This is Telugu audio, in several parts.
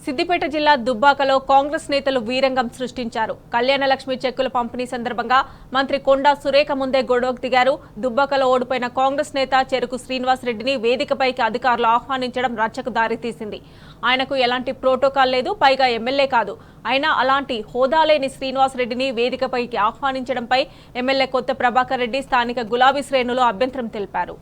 సిద్దిపేట జిల్లా దుబ్బాకలో కాంగ్రెస్ నేతలు వీరంగం సృష్టించారు. కళ్యాణలక్ష్మి చెక్కుల పంపిణీ సందర్భంగా మంత్రి కొండా సురేఖ ముందే గొడవకు దిగారు. దుబ్బాకలో ఓడిపోయిన కాంగ్రెస్ నేత చెరుకు శ్రీనివాస్ రెడ్డిని వేదికపైకి అధికారులు ఆహ్వానించడం రచ్చకు దారితీసింది. ఆయనకు ఎలాంటి ప్రోటోకాల్ లేదు, పైగా ఎమ్మెల్యే కాదు. అయినా అలాంటి హోదా లేని శ్రీనివాస్ రెడ్డిని వేదికపైకి ఆహ్వానించడంపై ఎమ్మెల్యే కొత్త ప్రభాకర్ రెడ్డి, స్థానిక గులాబీ శ్రేణులు అభ్యంతరం తెలిపారు.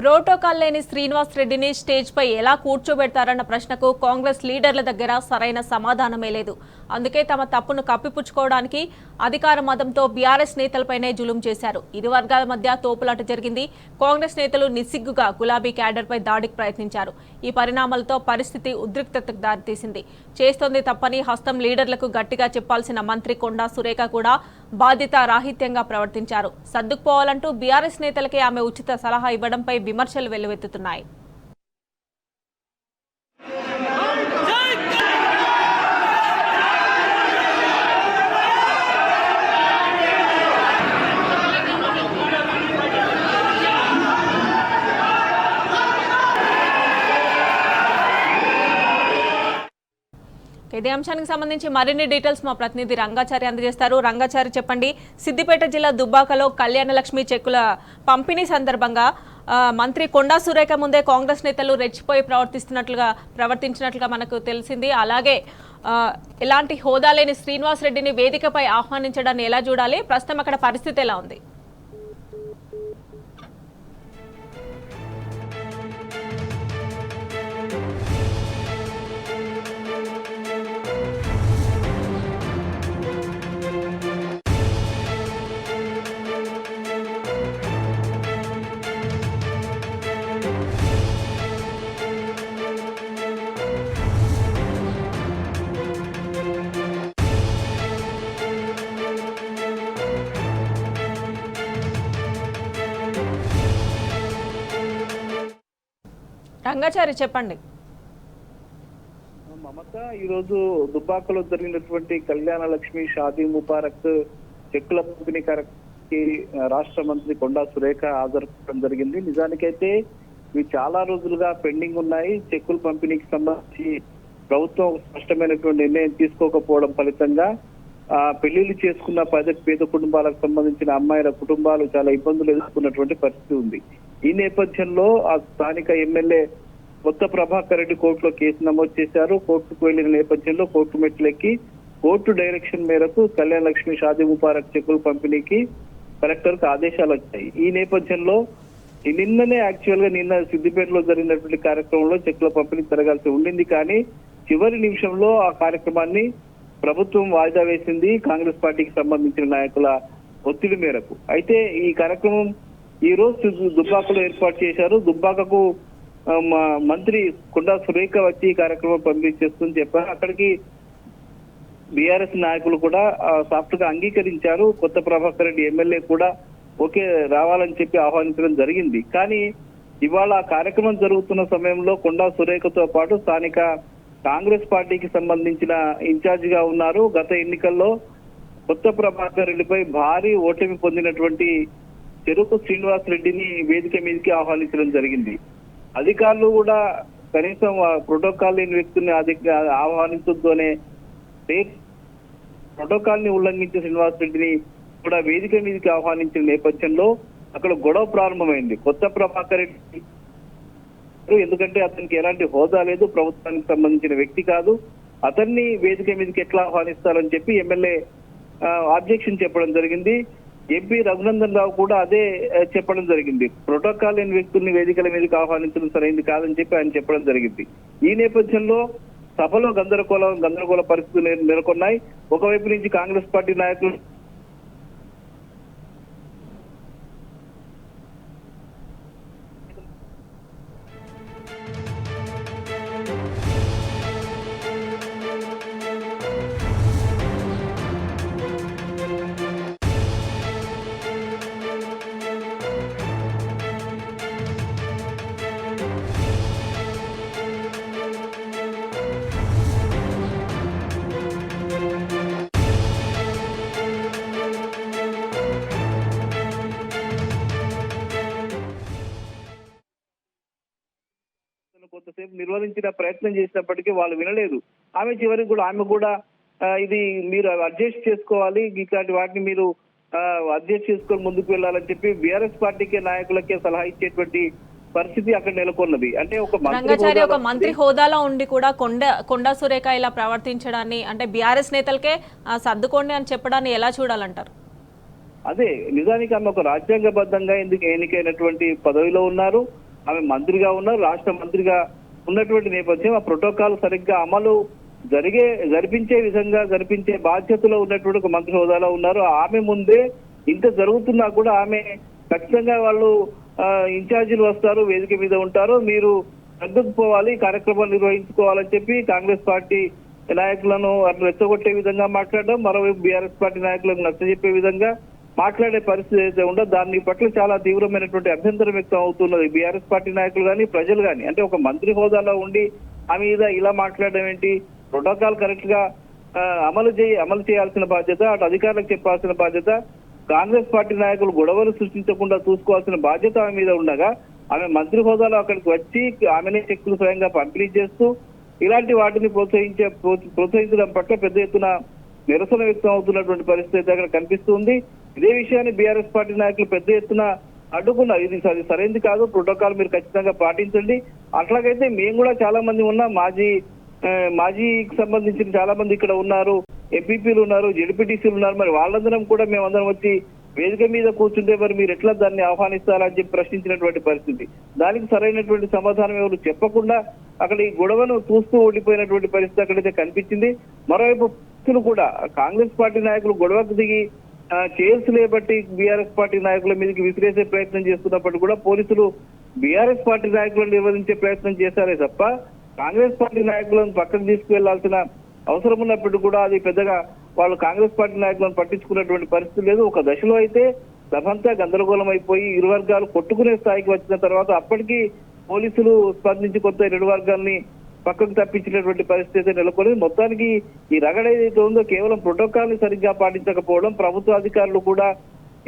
ప్రోటోకాల్ లేని శ్రీనివాస్ రెడ్డిని స్టేజ్ పై ఎలా కూర్చోబెడతారన్న ప్రశ్నకు కాంగ్రెస్ లీడర్ల దగ్గర సరైన సమాధానమే లేదు. అందుకే తమ తప్పును కప్పిపుచ్చుకోవడానికి అధికార మదంతో బీఆర్ఎస్ నేతలపైనే జులుం చేశారు. ఇరు వర్గాల మధ్య తోపులాట జరిగింది. కాంగ్రెస్ నేతలు నిస్సిగ్గుగా గులాబీ క్యాడర్పై దాడికి ప్రయత్నించారు. ఈ పరిణామాలతో పరిస్థితి ఉద్రిక్తతకు దారితీసింది. చేస్తోంది తప్పని హస్తం లీడర్లకు గట్టిగా చెప్పాల్సిన మంత్రి కొండా సురేఖ కూడా బాధ్యత రాహిత్యంగా ప్రవర్తించారు. సర్దుకుపోవాలంటూ బీఆర్ఎస్ నేతలకే ఆమె ఉచిత సలహా ఇవ్వడంపై విమర్శలు వెల్లువెత్తుతున్నాయి. ఇదే అంశానికి సంబంధించి మరిన్ని డీటెయిల్స్ మా ప్రతినిధి రంగాచారి అందజేస్తారు. రంగాచారి, చెప్పండి, సిద్దిపేట జిల్లా దుబ్బాకలో కళ్యాణలక్ష్మి చెక్కుల పంపిణీ సందర్భంగా మంత్రి కొండా సురేఖ ముందే కాంగ్రెస్ నేతలు రెచ్చిపోయి ప్రవర్తించినట్లుగా మనకు తెలిసింది. అలాగే ఎలాంటి హోదా లేని శ్రీనివాస్ రెడ్డిని వేదికపై ఆహ్వానించడాన్ని ఎలా చూడాలి? ప్రస్తుతం అక్కడ పరిస్థితి ఎలా ఉంది? రంగాచారి, చెప్పండి. మమత, ఈరోజు దుబ్బాకలో జరిగినటువంటి కళ్యాణ లక్ష్మి షాదీ ముబారక్ చెక్కుల పంపిణీ కార్యక్రమానికి రాష్ట్ర మంత్రి కొండా సురేఖ హాజరుపడడం జరిగింది. నిజానికైతే ఇవి చాలా రోజులుగా పెండింగ్ ఉన్నాయి. చెక్కుల పంపిణీకి సంబంధించి ప్రభుత్వం స్పష్టమైనటువంటి నిర్ణయం తీసుకోకపోవడం ఫలితంగా పెళ్లిళ్లు చేసుకున్న పేద కుటుంబాలకు సంబంధించిన అమ్మాయిల కుటుంబాలు చాలా ఇబ్బందులు ఎదుర్కొన్నటువంటి పరిస్థితి ఉంది. ఈ నేపథ్యంలో ఆ స్థానిక ఎమ్మెల్యే కొత్త ప్రభాకర్ రెడ్డి కోర్టులో కేసు నమోదు చేశారు. కోర్టుకు వెళ్లిన నేపథ్యంలో కోర్టు మెట్లెక్కి కోర్టు డైరెక్షన్ మేరకు కళ్యాణ లక్ష్మి షాదీ ముబారక్ చెక్కుల పంపిణీకి కలెక్టర్ కు ఆదేశాలు వచ్చాయి. ఈ నేపథ్యంలో నిన్న సిద్దిపేటలో జరిగినటువంటి కార్యక్రమంలో చెక్కుల పంపిణీ జరగాల్సి ఉండింది. కానీ చివరి నిమిషంలో ఆ కార్యక్రమాన్ని ప్రభుత్వం వాయిదా వేసింది, కాంగ్రెస్ పార్టీకి సంబంధించిన నాయకుల ఒత్తిడి మేరకు. అయితే ఈ కార్యక్రమం ఈ రోజు దుబ్బాకలో ఏర్పాటు చేశారు. దుబ్బాకకు మంత్రి కొండా సురేఖ వచ్చి ఈ కార్యక్రమం పంపిణీ చేస్తుందని చెప్పారు. అక్కడికి బీఆర్ఎస్ నాయకులు కూడా సాఫ్ట్ గా అంగీకరించారు. కొత్త ప్రభాకర్ రెడ్డి ఎమ్మెల్యే కూడా ఓకే రావాలని చెప్పి ఆహ్వానించడం జరిగింది. కానీ ఇవాళ కార్యక్రమం జరుగుతున్న సమయంలో కొండా సురేఖతో పాటు స్థానిక కాంగ్రెస్ పార్టీకి సంబంధించిన ఇన్ఛార్జ్ గా ఉన్నారు. గత ఎన్నికల్లో కొత్త ప్రభాకర్ రెడ్డిపై భారీ ఓటమి పొందినటువంటి చెరుకు శ్రీనివాస్ రెడ్డిని వేదిక మీదకి ఆహ్వానించడం జరిగింది. అధికారులు కూడా కనీసం ప్రోటోకాల్ లేని వ్యక్తుల్ని ఆహ్వానించొద్దు అనే ప్రోటోకాల్ ని ఉల్లంఘించిన శ్రీనివాస్ రెడ్డిని కూడా వేదిక మీదకి ఆహ్వానించిన నేపథ్యంలో అక్కడ గొడవ ప్రారంభమైంది. కొత్త ప్రభాకర్ రెడ్డి ఎందుకంటే అతనికి ఎలాంటి హోదా లేదు, ప్రభుత్వానికి సంబంధించిన వ్యక్తి కాదు, అతన్ని వేదిక మీదకి ఎట్లా ఆహ్వానిస్తారని చెప్పి ఎమ్మెల్యే ఆబ్జెక్షన్ చెప్పడం జరిగింది. ఎంపీ రఘునందన్ రావు కూడా అదే చెప్పడం జరిగింది. ప్రోటోకాల్ లేని వ్యక్తుల్ని వేదికల మీదకి ఆహ్వానించడం సరైనది కాదని చెప్పి ఆయన చెప్పడం జరిగింది. ఈ నేపథ్యంలో సభలో గందరగోళ పరిస్థితులు నెలకొన్నాయి. ఒకవైపు నుంచి కాంగ్రెస్ పార్టీ నాయకులు కొంతసేపు నిర్వహించిన ప్రయత్నం చేసినప్పటికీ వాళ్ళు వినలేదు. ఆమె చివరికి కూడా ఇది మీరు అడ్జస్ట్ చేసుకోవాలి, ఇట్లాంటి వాటిని మీరు అడ్జస్ట్ చేసుకొని ముందుకు వెళ్ళాలని చెప్పి బీఆర్ఎస్ పార్టీకే నాయకులకే సలహా ఇచ్చేటువంటి పరిస్థితి అక్కడ నెలకొన్నది. అంటే రంగాచారి ఒక మంత్రి హోదాలో ఉండి కూడా కొండా సురేఖ ఇలా ప్రవర్తించడాన్ని, అంటే బీఆర్ఎస్ నేతలకే సర్దుకోండి అని చెప్పడాన్ని ఎలా చూడాలంటారు? అదే నిజానికి ఆమె ఒక రాజ్యాంగబద్ధంగా ఎన్నికైనటువంటి పదవిలో ఉన్నారు, ఆమె మంత్రిగా ఉన్నారు, రాష్ట్ర మంత్రిగా ఉన్నటువంటి నేపథ్యం ఆ ప్రోటోకాల్ సరిగ్గా అమలు జరిపించే విధంగా జరిపించే బాధ్యతలో ఉన్నటువంటి ఒక మంత్రి హోదాలో ఉన్నారు. ఆమె ముందే ఇంత జరుగుతున్నా కూడా ఆమె ఖచ్చితంగా వాళ్ళు ఇన్ఛార్జీలు వస్తారు, వేదిక మీద ఉంటారు, మీరు తగ్గుకుపోవాలి, కార్యక్రమాలు నిర్వహించుకోవాలని చెప్పి కాంగ్రెస్ పార్టీ నాయకులను అట్లా రెచ్చగొట్టే విధంగా మాట్లాడడం, మరోవైపు బీఆర్ఎస్ పార్టీ నాయకులకు నచ్చజెప్పే విధంగా మాట్లాడే పరిస్థితి అయితే ఉండదు. దాని పట్ల చాలా తీవ్రమైనటువంటి అభ్యంతరం వ్యక్తం అవుతున్నది బీఆర్ఎస్ పార్టీ నాయకులు కానీ ప్రజలు కానీ. అంటే ఒక మంత్రి హోదాలో ఉండి ఆ మీద ఇలా మాట్లాడడం ఏంటి? ప్రోటోకాల్ కరెక్ట్ గా అమలు చేయాల్సిన బాధ్యత, అటు అధికారులకు చెప్పాల్సిన బాధ్యత, కాంగ్రెస్ పార్టీ నాయకులు గొడవలు సృష్టించకుండా చూసుకోవాల్సిన బాధ్యత ఆమె మీద ఉండగా ఆమె మంత్రి హోదాలో అక్కడికి వచ్చి ఆమెనే చెక్కులు స్వయంగా పంపిణీ చేస్తూ ఇలాంటి వాటిని ప్రోత్సహించడం పట్ల పెద్ద ఎత్తున నిరసన వ్యక్తం అవుతున్నటువంటి పరిస్థితి అక్కడ కనిపిస్తుంది. ఇదే విషయాన్ని బీఆర్ఎస్ పార్టీ నాయకులు పెద్ద ఎత్తున అడ్డుకున్నారు. ఇది సరైనది కాదు, ప్రోటోకాల్ మీరు ఖచ్చితంగా పాటించండి. అట్లాగైతే మేము కూడా చాలా మంది ఉన్నాం, మాజీకి సంబంధించిన చాలా మంది ఇక్కడ ఉన్నారు, ఎంపీపీలు ఉన్నారు, జెడ్పీటీసీలు ఉన్నారు, మరి వాళ్ళందరం కూడా మేమందరం వచ్చి వేదిక మీద కూర్చుంటే మరి మీరు ఎట్లా దాన్ని ఆహ్వానిస్తారని చెప్పి ప్రశ్నించినటువంటి పరిస్థితి. దానికి సరైనటువంటి సమాధానం ఎవరు చెప్పకుండా అక్కడ ఈ గొడవను చూస్తూ ఓడిపోయినటువంటి పరిస్థితి అక్కడైతే కనిపించింది. మరోవైపు కూడా కాంగ్రెస్ పార్టీ నాయకులు గొడవకు దిగి చైర్స్ లేబట్టి బీఆర్ఎస్ పార్టీ నాయకుల మీదకి విసిరేసే ప్రయత్నం చేస్తున్నప్పుడు కూడా పోలీసులు బీఆర్ఎస్ పార్టీ నాయకులను నిర్వహించే ప్రయత్నం చేశారే తప్ప కాంగ్రెస్ పార్టీ నాయకులను పక్కకు తీసుకువెళ్లాల్సిన అవసరం ఉన్నప్పుడు కూడా అది పెద్దగా వాళ్ళు కాంగ్రెస్ పార్టీ నాయకులను పట్టించుకున్నటువంటి పరిస్థితి లేదు. ఒక దశలో అయితే సభంతా గందరగోళం అయిపోయి ఇరు వర్గాలు కొట్టుకునే స్థాయికి వచ్చిన తర్వాత అప్పటికి పోలీసులు స్పందించి కొత్త ఇరు వర్గాల్ని పక్కకు తప్పించినటువంటి పరిస్థితి నెలకొని మొత్తానికి ఈ రగడ ఏదైతే ఉందో కేవలం ప్రోటోకాల్ ని సరిగ్గా పాటించకపోవడం, ప్రభుత్వ అధికారులు కూడా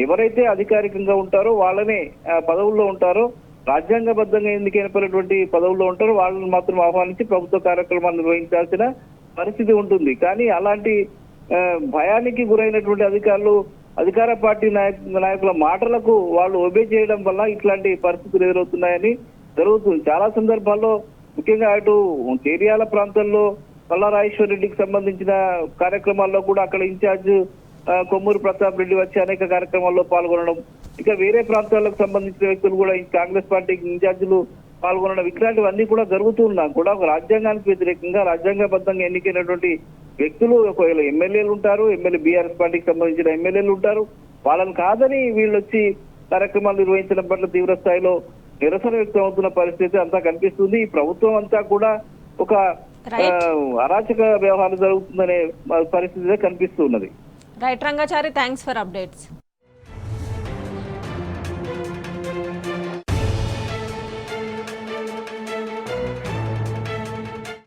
ఎవరైతే అధికారికంగా ఉంటారో వాళ్ళనే పదవుల్లో ఉంటారో, రాజ్యాంగబద్ధంగా ఎన్నికైనటువంటి పదవుల్లో ఉంటారో వాళ్ళని మాత్రం ఆహ్వానించి ప్రభుత్వ కార్యక్రమాలు నిర్వహించాల్సిన పరిస్థితి ఉంటుంది. కానీ అలాంటి భయానికి గురైనటువంటి అధికారులు అధికార పార్టీ నాయకుల మాటలకు వాళ్ళు ఒబే చేయడం వల్ల ఇట్లాంటి పరిస్థితులు ఎదురవుతున్నాయని జరుగుతుంది. చాలా సందర్భాల్లో ముఖ్యంగా అటు చేర్యాల ప్రాంతంలో పల్లారాజేశ్వర రెడ్డికి సంబంధించిన కార్యక్రమాల్లో కూడా అక్కడ ఇన్ఛార్జ్ కొమ్మూరు ప్రతాప్ రెడ్డి వచ్చి అనేక కార్యక్రమాల్లో పాల్గొనడం, ఇక వేరే ప్రాంతాలకు సంబంధించిన వ్యక్తులు కూడా కాంగ్రెస్ పార్టీకి ఇన్ఛార్జీలు పాల్గొనడం, ఇట్లాంటివన్నీ కూడా జరుగుతున్నా కూడా ఒక రాజ్యాంగానికి వ్యతిరేకంగా రాజ్యాంగబద్ధంగా ఎన్నికైనటువంటి వ్యక్తులు ఒకవేళ ఎమ్మెల్యేలు ఉంటారు, బీఆర్ఎస్ పార్టీకి సంబంధించిన ఎమ్మెల్యేలు ఉంటారు, వాళ్ళని కాదని వీళ్ళు వచ్చి కార్యక్రమాలు నిర్వహించడం పట్ల తీవ్ర స్థాయిలో నిరసన వ్యక్తం అవుతున్న పరిస్థితి అంతా కనిపిస్తుంది. ఈ ప్రభుత్వం అంతా కూడా ఒక అరాచక వ్యవహారం జరుగుతుందనే పరిస్థితి కనిపిస్తున్నది. Right Rangachari, thanks for updates.